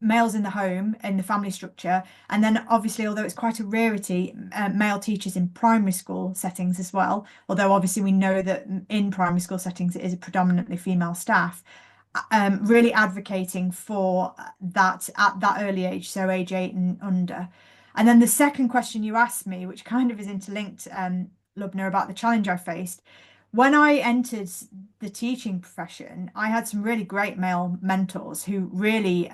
males in the home, in the family structure, and then obviously, although it's quite a rarity, male teachers in primary school settings as well, although obviously we know that in primary school settings it is a predominantly female staff, really advocating for that at that early age, so age 8 and under. And then the second question you asked me, which kind of is interlinked, Lubna, about the challenge I faced. When I entered the teaching profession, I had some really great male mentors who really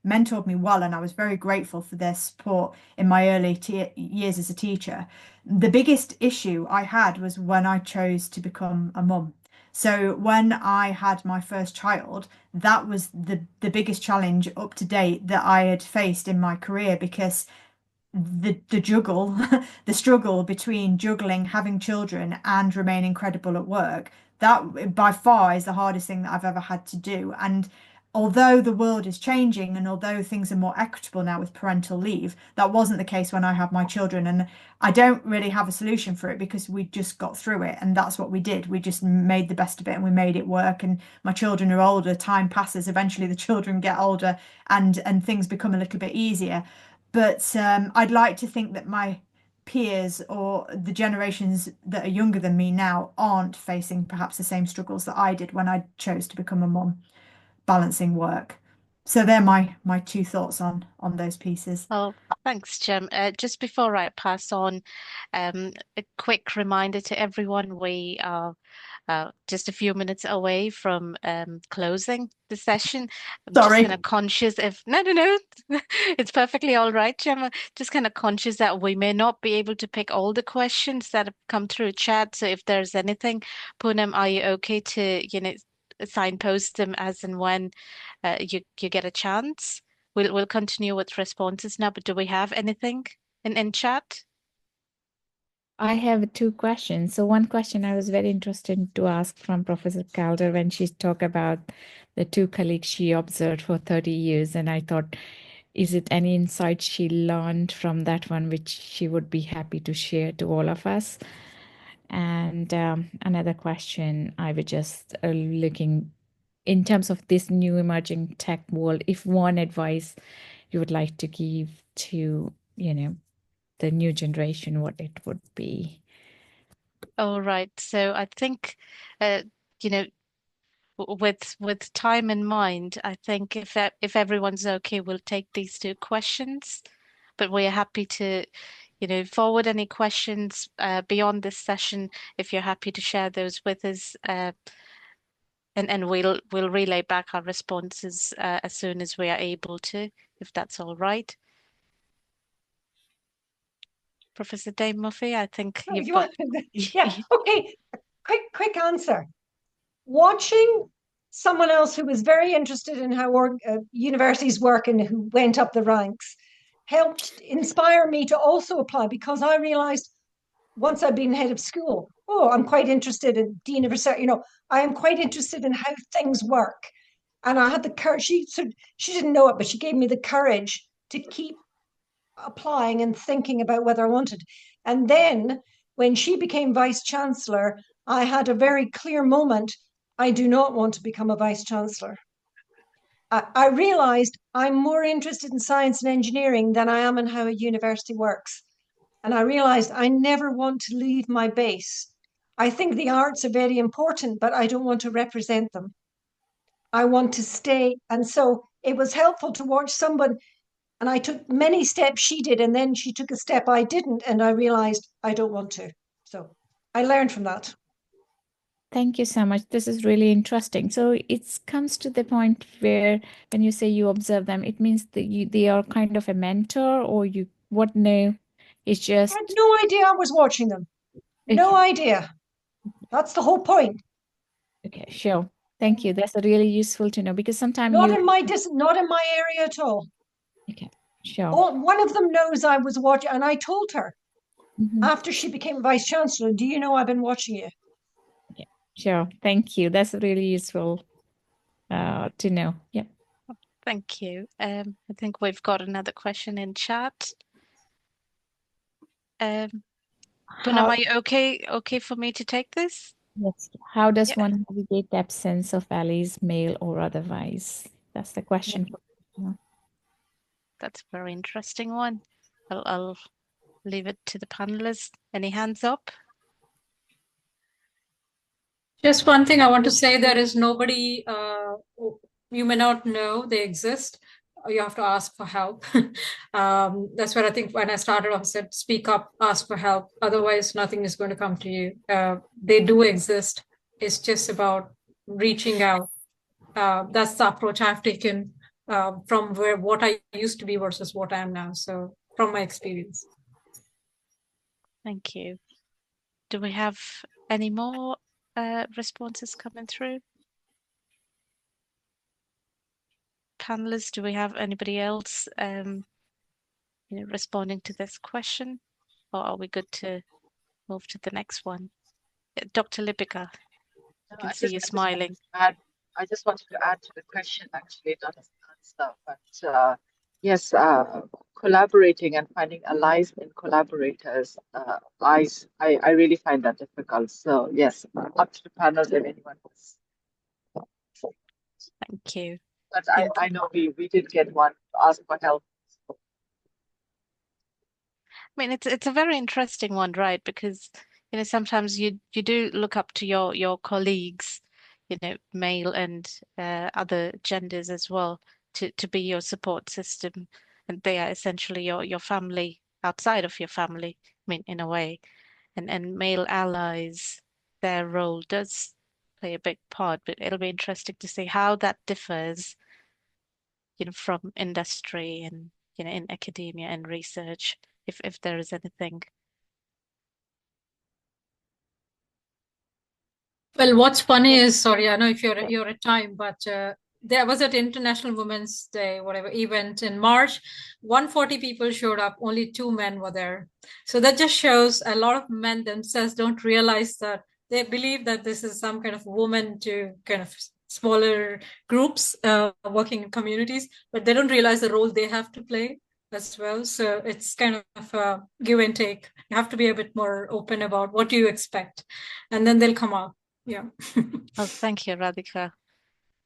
mentored me well, and I was very grateful for their support in my early years as a teacher. The biggest issue I had was when I chose to become a mum. So when I had my first child, that was the biggest challenge up to date that I had faced in my career, because the juggle, the struggle between juggling having children and remaining credible at work, that by far is the hardest thing that I've ever had to do. And although the world is changing and although things are more equitable now with parental leave, that wasn't the case when I had my children. And I don't really have a solution for it because we just got through it, and that's what we did. We just made the best of it and we made it work. And my children are older, time passes, eventually the children get older and things become a little bit easier. But I'd like to think that my peers or the generations that are younger than me now aren't facing perhaps the same struggles that I did when I chose to become a mum, balancing work. So they're my two thoughts on those pieces. Oh, thanks, Gem. Just before I pass on, a quick reminder to everyone, we are just a few minutes away from closing the session. I'm just Sorry. kind of conscious if no, it's perfectly all right, Gemma. Just kind of conscious that we may not be able to pick all the questions that have come through chat. So if there's anything, Poonam, are you okay to signpost them as and when you get a chance? We'll continue with responses now, but do we have anything in chat? I have 2 questions. So one question I was very interested to ask from Professor Calder when she talked about the 2 colleagues she observed for 30 years. And I thought, is it any insight she learned from that one, which she would be happy to share to all of us? And another question, I was just looking in terms of this new emerging tech world, if one advice you would like to give to, the new generation, what it would be? All right. So I think, you know, with time in mind, I think if everyone's okay, we'll take these two questions. But we're happy to, forward any questions beyond this session if you're happy to share those with us, and we'll relay back our responses as soon as we are able to, if that's all right. Professor Dame Muffy, I think No, you've you got. want, yeah, okay. Quick answer. Watching someone else who was very interested in how universities work and who went up the ranks helped inspire me to also apply, because I realized once I'd been head of school, oh, I'm quite interested in dean of research. I am quite interested in how things work. And I had the courage. She didn't know it, but she gave me the courage to keep applying and thinking about whether I wanted. And then when she became vice chancellor, I had a very clear moment. I do not want to become a vice chancellor. I realized I'm more interested in science and engineering than I am in how a university works. And I realized I never want to leave my base. I think the arts are very important, but I don't want to represent them. I want to stay. And so it was helpful to watch someone, and I took many steps she did, and then she took a step I didn't, and I realized I don't want to. So I learned from that. Thank you so much. This is really interesting. So it comes to the point where when you say you observe them, it means that they are kind of a mentor, or no, it's just. I had no idea I was watching them. No idea. That's the whole point. Okay, sure. Thank you. That's really useful to know, because sometimes not in my area at all. Okay, sure. One of them knows I was watching, and I told her after she became vice chancellor, do you know I've been watching you? Okay, sure. Thank you. That's really useful to know. Yeah. Thank you. I think we've got another question in chat. Poonam, are you okay for me to take this? Yes. How does one navigate the absence of allies, male or otherwise? That's the question. Yeah. That's a very interesting one. I'll leave it to the panelists. Any hands up? Just one thing I want to say, there is nobody, you may not know they exist. You have to ask for help. That's what I think when I started off, I said, speak up, ask for help. Otherwise, nothing is going to come to you. They do exist. It's just about reaching out. That's the approach I've taken from what I used to be versus what I am now. So from my experience. Thank you. Do we have any more responses coming through? Panelists, do we have anybody else responding to this question, or are we good to move to the next one? Dr. Lipika, I can see you smiling. I just wanted to add to the question, actually, not as an answer, but yes, collaborating and finding allies and collaborators, I really find that difficult. So yes, up to the panel if anyone wants. Thank you. But I know we did get one to ask for help. I mean, it's a very interesting one, right? Because sometimes you do look up to your colleagues, male and other genders as well, to be your support system, and they are essentially your family outside of your family. I mean, in a way, and male allies, their role does play a big part. But it'll be interesting to see how that differs, from industry and in academia and research, if there is anything. Well, what's funny is, sorry, I know if you're at time, but there was an International Women's Day, whatever event in March. 140 people showed up, only 2 men were there. So that just shows a lot of men themselves don't realize that they believe that this is some kind of woman to kind of smaller groups working in communities, but they don't realize the role they have to play as well. So it's kind of a give and take. You have to be a bit more open about what you expect, and then they'll come out. Yeah. Oh, thank you, Radhika.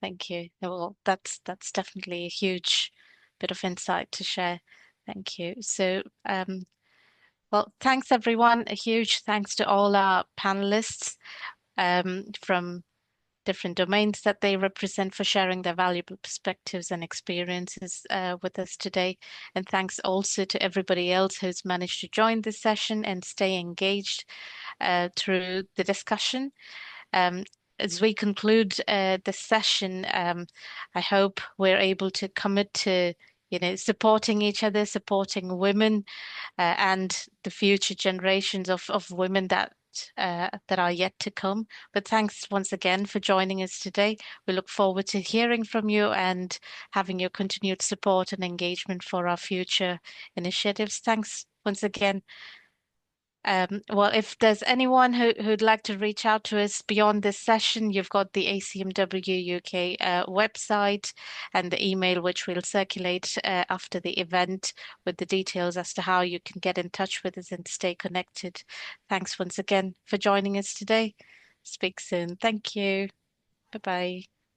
Thank you. Well, that's definitely a huge bit of insight to share. Thank you. So Well, thanks everyone. A huge thanks to all our panelists from different domains that they represent for sharing their valuable perspectives and experiences with us today. And thanks also to everybody else who's managed to join this session and stay engaged through the discussion. As we conclude the session, I hope we're able to commit to supporting each other, supporting women and the future generations of women that are yet to come. But thanks once again for joining us today. We look forward to hearing from you and having your continued support and engagement for our future initiatives. Thanks once again. Well, if there's anyone who'd like to reach out to us beyond this session, you've got the ACM-W UK website and the email, which we'll circulate after the event with the details as to how you can get in touch with us and stay connected. Thanks once again for joining us today. Speak soon. Thank you. Bye-bye.